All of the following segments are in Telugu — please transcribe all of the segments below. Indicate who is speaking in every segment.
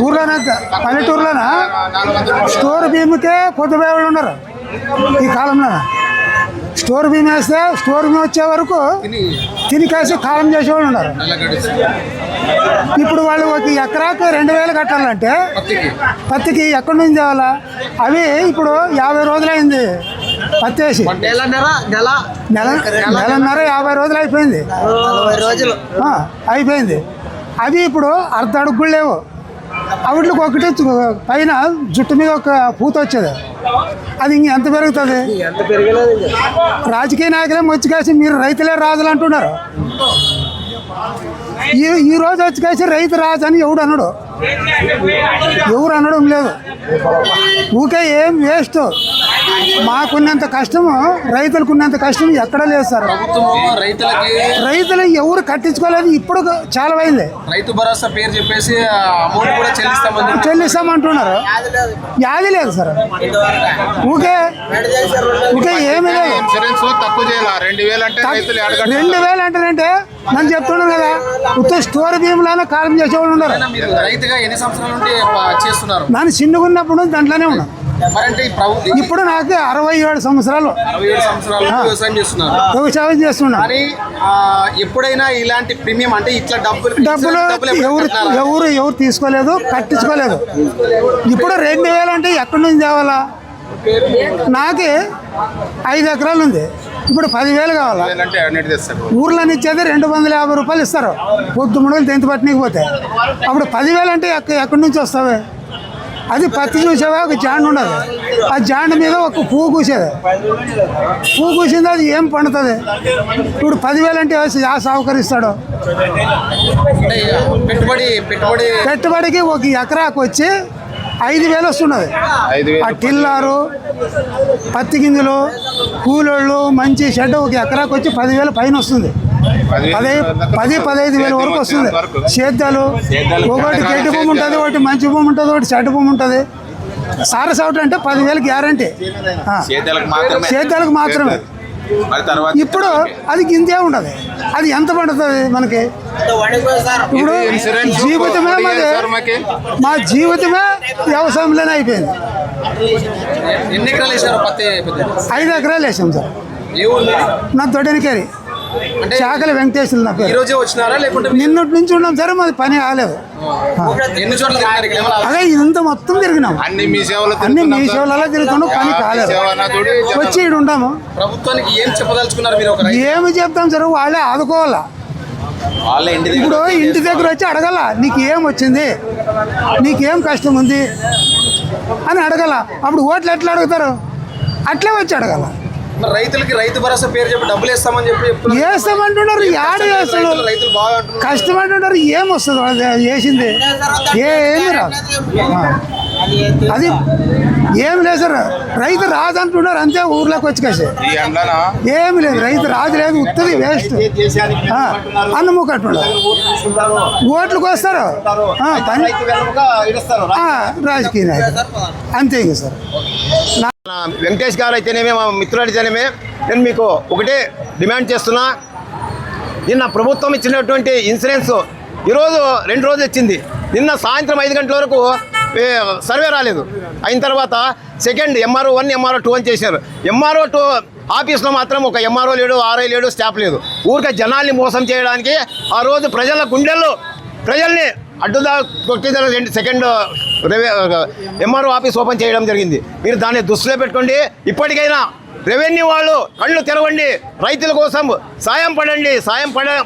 Speaker 1: ఊర్లోనే పల్లెటూరులోనా స్టోర్ భీముకే పొద్దుపోయేవాళ్ళు ఉన్నారు ఈ కాలంలో. స్టోర్ భీమ్ వేస్తే స్టోర్ భీమ్ వచ్చే వరకు తిని కాసి కాలం చేసేవాళ్ళు ఉన్నారు. ఇప్పుడు వాళ్ళు ఒక ఎకరాకు 2000 కట్టాలంటే పత్తికి ఎక్కడి నుంచి తేవాలా? అవి ఇప్పుడు 50 రోజులైంది పత్తి వేసి, నెలన్నర 50 రోజులు అయిపోయింది. అయిపోయింది. అవి ఇప్పుడు అర్ధ అడుగులు లేవు. అవిట్లకు ఒకటి పైన జుట్టు మీద ఒక పూత వచ్చేది. అది ఇంకెంత పెరుగుతుంది? రాజకీయ నాయకులే వచ్చి కాసి మీరు రైతులే రాజులు అంటున్నారు. ఈ రోజు వచ్చి కాసి రైతు రాజు అని ఎవడు అనడం లేదు. ఊకే ఏం వేస్ట్. మాకున్నంత కష్టము రైతులకున్నంత కష్టం ఎక్కడా లేదు సార్. రైతులు ఎవరు కట్టించుకోలేదు. ఇప్పుడు చాలా అయింది.
Speaker 2: రైతు భరోసా పేరు చెప్పేసి అమౌంట్ కూడా
Speaker 1: చెల్లిస్తామంటున్నారు. యాది లేదు సార్. ఊకే ఏమి లేదు. 2000 అంటారంటే నన్ను చెప్తున్నాను కదా, ఉత్త స్టోర్ భీములానే కాలం చేసేవాళ్ళు ఉన్నారు. నన్ను చిన్నగున్నప్పుడు దాంట్లోనే ఉన్నాను. ఇప్పుడు నాకు 67 సంవత్సరాలు వ్యవసాయం చేస్తున్నా.
Speaker 2: ఎప్పుడైనా ఇలాంటి ప్రీమియం అంటే ఇట్లా
Speaker 1: డబ్బులు ఎవరు తీసుకోలేదు, కట్టించుకోలేదు. ఇప్పుడు 2000 అంటే ఎక్కడి నుంచి తేవాలా? నాకే 5 ఎకరాలు ఉంది. ఇప్పుడు 10,000 కావాలా? ఊర్లోని ఇచ్చేది 250 రూపాయలు ఇస్తారు. పొద్దు 3 వేలు తెంతి పట్టినకి పోతే అప్పుడు 10,000 అంటే ఎక్కడి నుంచి వస్తావే? అది పత్తి చూసేవా? ఒక జాండ్ ఉండదు. ఆ జాండ్ మీద ఒక పువ్వు కూసేది. పువ్వు కూసింది, అది ఏం పండుతుంది? ఇప్పుడు 10,000 అంటే సౌకరిస్తాడు. పెట్టుబడికి ఒక ఎకరాకు వచ్చి 5,000 వస్తున్నది. ఆ టిల్లారు, పత్తి గింజలు, కూలోళ్ళు, మంచి షెడ్ ఒక ఎకరాకు వచ్చి 10,000 పైన వస్తుంది. 10-15,000 వరకు వస్తుంది. సేద్యాలు ఒకటి గడ్డి భూమి ఉంటుంది, ఒకటి మంచి భూమి ఉంటుంది, ఒకటి చెడ్డ భూమి ఉంటుంది. సారసౌట్ అంటే 10,000 గ్యారంటీ సేద్యాలకు మాత్రమే. ఇప్పుడు అది గింజే ఉండదు. అది ఎంత పండుతుంది మనకి? ఇప్పుడు జీవితమే మా జీవితమే వ్యవసాయంలోనే అయిపోయింది. 5 ఎకరాలు వేసాం సార్. నా దొడ్డనికేరి చాకల వెంకటేశ్వరులు నా పేరు. నిన్నటి నుంచి ఉన్నాం సరే, మాది పని కాలేదు. అదే ఇదంతా మొత్తం తిరిగినాం. అన్ని మీ సేవలలో తిరుగుతున్నాం, పని కాలేదు. వచ్చి ఇక్కడ ఉంటాము.
Speaker 2: ప్రభుత్వానికి
Speaker 1: ఏమి చెప్తాం సార్? వాళ్ళే ఆదుకోవాలా. ఇప్పుడు ఇంటి దగ్గర వచ్చి అడగాల, నీకు ఏం వచ్చింది, నీకేం కష్టం ఉంది అని అడగాల. అప్పుడు ఓట్లు ఎట్లా అడుగుతారు? అట్లే వచ్చి అడగాల.
Speaker 2: రైతులకి రైతు భరోసా పేరు చెప్పి డబ్బులు
Speaker 1: వేస్తామంటున్నారు. యాడ వేస్తున్నారు? కష్టం అంటున్నారు. ఏం వస్తుంది వేసింది? ఏమి రాదు. అది ఏమి లేదు సార్. రైతు రాదు అంటున్నారు అంతే. ఊర్లోకి వచ్చి కాసే ఏమి లేదు. రైతు రాదు లేదు, ఉత్తది వేస్ట్. అన్నము కట్టున్నారు. ఓట్లకు వస్తారు రాజకీయ నాయకులు అంతే. ఇంకా సార్
Speaker 3: వెంకటేష్ గారు అయితేనేమే, మా మిత్రుడు అయితేనేమే, నేను మీకు ఒకటే డిమాండ్ చేస్తున్నా. నిన్న ప్రభుత్వం ఇచ్చినటువంటి ఇన్సూరెన్స్ ఈరోజు 2 రోజులు ఇచ్చింది. నిన్న సాయంత్రం 5 గంటల వరకు సర్వే రాలేదు. అయిన తర్వాత సెకండ్ MRO 1 MRO 2 అని చేశారు. MRO 2 ఆఫీస్లో మాత్రం ఒక MRO లేడు, RI లేడు, స్టాఫ్ లేదు. ఊరికే జనాల్ని మోసం చేయడానికి ఆ రోజు ప్రజల గుండెల్లో ప్రజల్ని అడ్డుదా కొట్టిన సెకండ్ MRO ఆఫీస్ ఓపెన్ చేయడం జరిగింది. మీరు దాన్ని దృష్టిలో పెట్టుకోండి. ఇప్పటికైనా రెవెన్యూ వాళ్ళు కళ్ళు తెరవండి, రైతుల కోసం సాయం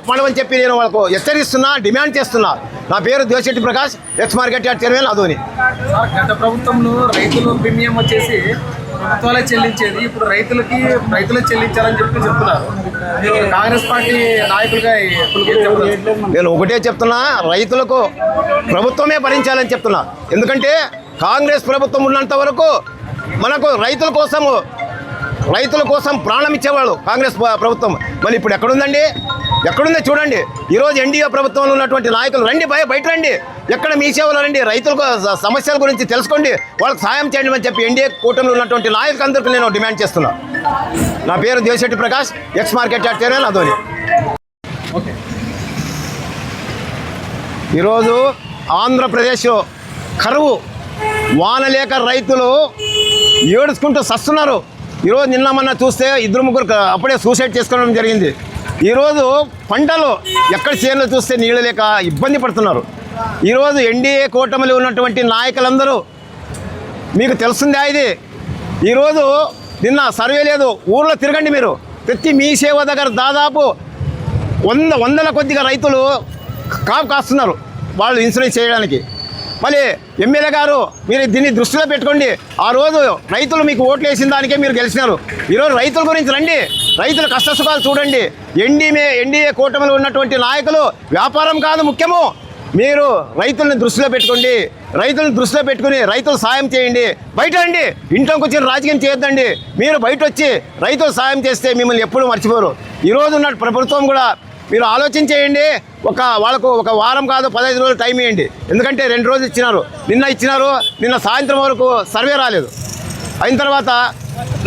Speaker 3: పడమని చెప్పి నేను వాళ్ళకు హెచ్చరిస్తున్నా, డిమాండ్ చేస్తున్నా. నా పేరు Desetti Prakash, ex market yard chairman Adoni.
Speaker 2: గత ప్రభుత్వంలో రైతులు ప్రీమియం వచ్చేసి ప్రభుత్వాలే చెల్లించేది, ఇప్పుడు రైతులే చెల్లించాలని చెప్పి చెప్తున్నారు. కాంగ్రెస్ పార్టీ నాయకులుగా
Speaker 3: నేను ఒకటే చెప్తున్నా, రైతులకు ప్రభుత్వమే భరించాలని చెప్తున్నా. ఎందుకంటే కాంగ్రెస్ ప్రభుత్వం ఉన్నంత వరకు మనకు రైతుల కోసం ప్రాణం ఇచ్చేవాళ్ళు కాంగ్రెస్ ప్రభుత్వం. మరి ఇప్పుడు ఎక్కడుందండి? ఎక్కడుందో చూడండి. ఈరోజు ఎన్డీఏ ప్రభుత్వంలో ఉన్నటువంటి నాయకులు రండి, బయట రండి, ఎక్కడ మీ సేవలు రండి, రైతులకు సమస్యల గురించి తెలుసుకోండి, వాళ్ళకి సాయం చేయండి అని చెప్పి ఎన్డీఏ కూటమిలో ఉన్నటువంటి నాయకులందరికీ నేను డిమాండ్ చేస్తున్నా. నా పేరు Desetti Prakash, ex market yard chairman Adoni. ఈరోజు ఆంధ్రప్రదేశ్ కరువు వాన లేక రైతులు ఏడుచుకుంటూ సస్తున్నారు. ఈరోజు నిన్న మొన్న చూస్తే 2-3 అప్పుడే సూసైడ్ చేసుకోవడం జరిగింది. ఈరోజు పంటలు ఎక్కడ చేనులు చూస్తే నీళ్ళు లేక ఇబ్బంది పడుతున్నారు. ఈరోజు ఎన్డీఏ కూటమిలో ఉన్నటువంటి నాయకులందరూ మీకు తెలుస్తుందా ఇది? ఈరోజు నిన్న సర్వే లేదు, ఊర్లో తిరగండి మీరు. ప్రతి మీ సేవ దగ్గర దాదాపు వందల కొద్దిగా రైతులు కాపు కాస్తున్నారు వాళ్ళు ఇన్సూరెన్స్ చేయడానికి. మళ్ళీ ఎమ్మెల్యే గారు మీరు దీన్ని దృష్టిలో పెట్టుకోండి. ఆ రోజు రైతులు మీకు ఓట్లు వేసిన దానికే మీరు గెలిచినారు. ఈరోజు రైతుల గురించి రండి, రైతుల కష్టసుఖాలు చూడండి. ఎన్డీఏ కూటమిలో ఉన్నటువంటి నాయకులు వ్యాపారం కాదు ముఖ్యము. మీరు రైతుల్ని దృష్టిలో పెట్టుకోండి, రైతులను దృష్టిలో పెట్టుకుని రైతులు సాయం చేయండి. బయట రండి, ఇంట్లోకి వచ్చిన రాజకీయం చేయొద్దండి. మీరు బయట వచ్చి రైతులు సాయం చేస్తే మిమ్మల్ని ఎప్పుడూ మర్చిపోరు. ఈరోజు ఉన్న ప్రభుత్వం కూడా మీరు ఆలోచన చేయండి. వాళ్ళకు ఒక వారం కాదు 15 రోజులు టైం ఇవ్వండి. ఎందుకంటే 2 రోజులు ఇచ్చినారు, నిన్న సాయంత్రం వరకు సర్వే రాలేదు. అయిన తర్వాత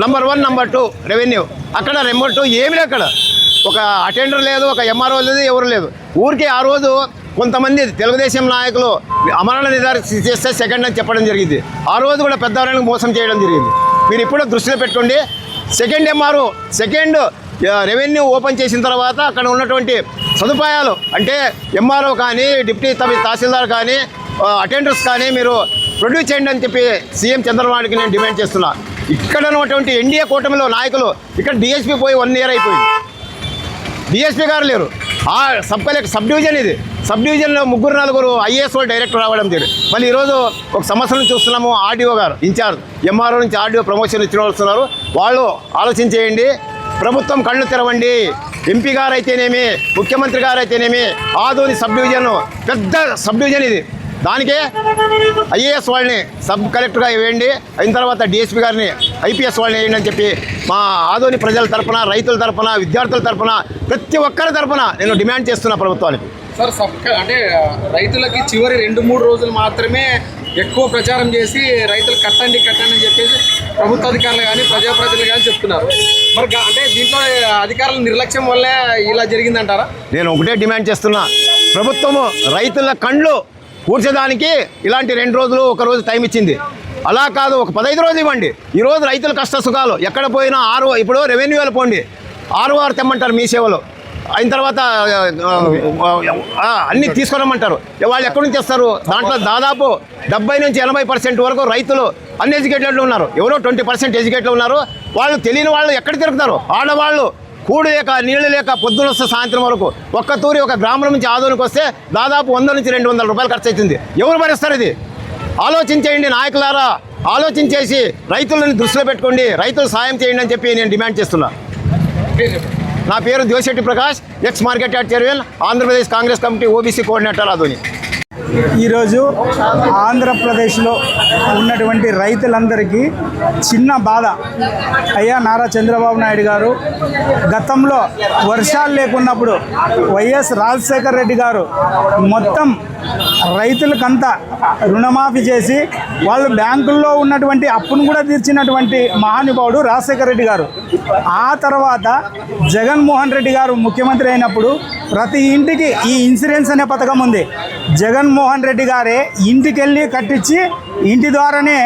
Speaker 3: నంబర్ 1 నంబర్ 2 రెవెన్యూ, అక్కడ నంబర్ 2 ఏమి లేదు. అక్కడ ఒక అటెండర్ లేదు, ఒక ఎంఆర్ఓ లేదు, ఎవరు లేదు. ఊరికే ఆ రోజు కొంతమంది తెలుగుదేశం నాయకులు అమరణ నిర్ధారణ చేస్తే సెకండ్ అని చెప్పడం జరిగింది. ఆ రోజు కూడా పెద్దవాళ్ళని మోసం చేయడం జరిగింది. మీరు ఇప్పుడు దృష్టిలో పెట్టుకోండి. సెకండ్ రెవెన్యూ ఓపెన్ చేసిన తర్వాత అక్కడ ఉన్నటువంటి సదుపాయాలు అంటే ఎంఆర్ఓ కానీ, డిప్యూటీ తహసీల్దార్ కానీ, అటెండర్స్ కానీ మీరు ప్రొడ్యూస్ చేయండి అని చెప్పి సీఎం చంద్రబాబుకి నేను డిమాండ్ చేస్తున్నా. ఇక్కడ ఉన్నటువంటి ఎన్డీఏ కూటమిలో నాయకులు, ఇక్కడ డిఎస్పీ పోయి 1 ఇయర్ అయిపోయింది, డిఎస్పీ గారు లేరు. ఆ సబ్ డివిజన్ ఇది. సబ్ డివిజన్లో 3-4 ఐఏఎస్ వాళ్ళు డైరెక్టర్ రావడం జరిగింది. మళ్ళీ ఈరోజు ఒక సంవత్సరం చూస్తున్నాము, ఆర్డీఓ గారు ఇన్ఛార్జ్, ఎంఆర్ఓ నుంచి ఆర్డీఓ ప్రమోషన్ ఇచ్చిన వాళ్ళు వస్తున్నారు. వాళ్ళు ఆలోచన చేయండి, ప్రభుత్వం కళ్ళు తెరవండి. ఎంపీ గారు అయితేనేమి, ముఖ్యమంత్రి గారు అయితేనేమి, ఆదోని సబ్ డివిజన్ పెద్ద సబ్ డివిజన్ ఇది. దానికే ఐఏఎస్ వాళ్ళని సబ్ కలెక్టర్గా వేయండి, అయిన తర్వాత డిఎస్పీ గారిని ఐపీఎస్ వాళ్ళని వేయండి అని చెప్పి మా ఆదోని ప్రజల తరపున, రైతుల తరపున, విద్యార్థుల తరపున, ప్రతి ఒక్కరి తరపున నేను డిమాండ్ చేస్తున్నా ప్రభుత్వానికి.
Speaker 2: సార్ అంటే రైతులకి చివరి 2-3 రోజులు మాత్రమే ఎక్కువ ప్రచారం చేసి రైతులు కట్టండి అని చెప్పేసి ప్రభుత్వ అధికారులు కానీ ప్రజాప్రతినిధులు కానీ చెప్తున్నారు. మరి అంటే దీంట్లో అధికారుల నిర్లక్ష్యం వల్లే ఇలా జరిగిందంటారా?
Speaker 3: నేను ఒకటే డిమాండ్ చేస్తున్నా, ప్రభుత్వము రైతుల కండ్లు కూర్చోడానికి ఇలాంటి 2 రోజులు 1 రోజు టైం ఇచ్చింది. అలా కాదు, ఒక 15 రోజులు ఇవ్వండి. ఈరోజు రైతుల కష్ట సుఖాలు ఎక్కడ పోయినా ఇప్పుడు రెవెన్యూలు పోండి, ROR తెమ్మంటారు మీ సేవలో. అయిన తర్వాత అన్నీ తీసుకురమ్మంటారు. వాళ్ళు ఎక్కడి నుంచి వస్తారు? దాంట్లో దాదాపు 70 నుంచి 80% వరకు రైతులు అన్ఎడ్యుకేటెడ్లు ఉన్నారు. ఎవరో 20% ఎడ్యుకేటెడ్లు ఉన్నారు. వాళ్ళు తెలియని వాళ్ళు ఎక్కడ తిరుగుతారు? ఆడవాళ్ళు కూడు లేక, నీళ్లు లేక పొద్దున వస్తే సాయంత్రం వరకు ఒక్క తూరి ఒక గ్రామం నుంచి ఆదోనికి వస్తే దాదాపు 100 నుంచి 200 రూపాయలు ఖర్చు అవుతుంది. ఎవరు భరిస్తారు ఇది? ఆలోచించేయండి నాయకులారా, ఆలోచించేసి రైతులను దృష్టిలో పెట్టుకోండి, రైతులు సాయం చేయండి అని చెప్పి నేను డిమాండ్ చేస్తున్నా. నా పేరు Divasetti Prakash, ex market yard chairman, Andhra Pradesh Congress committee OBC coordinator Adoni.
Speaker 1: ఈరోజు ఆంధ్రప్రదేశ్లో ఉన్నటువంటి రైతులందరికీ చిన్న బాధ. అయ్యా నారా చంద్రబాబు నాయుడు గారు గతంలో వర్షాలు లేకున్నప్పుడు వైఎస్ రాజశేఖర రెడ్డి గారు మొత్తం రైతులకంతా రుణమాఫీ చేసి వాళ్ళు బ్యాంకుల్లో ఉన్నటువంటి అప్పును కూడా తీర్చినటువంటి మహానుభావుడు రాజశేఖర రెడ్డి గారు. ఆ తర్వాత జగన్మోహన్ రెడ్డి గారు ముఖ్యమంత్రి అయినప్పుడు ప్రతి ఇంటికి ఈ ఇన్సూరెన్స్ అనే పథకం ఉంది. జగన్మోహన్ రెడ్డి గారే ఇంటికెళ్ళి కట్టించి ఇంటి ద్వారానే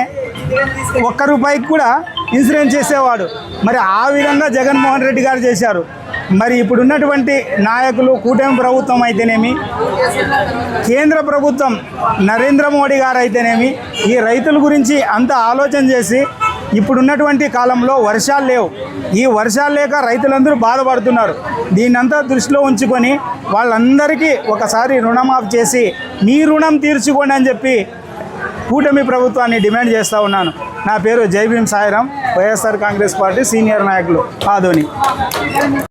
Speaker 1: ₹1 కూడా ఇన్సూరెన్స్ చేసేవాడు. మరి ఆ విధంగా జగన్మోహన్ రెడ్డి గారు చేశారు. మరి ఇప్పుడున్నటువంటి నాయకులు, కూటమి ప్రభుత్వం అయితేనేమి, కేంద్ర ప్రభుత్వం నరేంద్ర మోడీ గారు అయితేనేమి, ఈ రైతుల గురించి అంత ఆలోచన చేసి ఇప్పుడున్నటువంటి కాలంలో వర్షాలు లేవు. ఈ వర్షాలు లేక రైతులందరూ బాధపడుతున్నారు. దీన్నంతా దృష్టిలో ఉంచుకొని వాళ్ళందరికీ ఒకసారి రుణమాఫీ చేసి మీ రుణం తీర్చుకోండి అని చెప్పి కూటమి ప్రభుత్వాన్ని డిమాండ్ చేస్తూ ఉన్నాను. నా పేరు జై భీమ్ సాయిరాం, వైఎస్ఆర్ కాంగ్రెస్ పార్టీ సీనియర్ నాయకులు ఆదోని.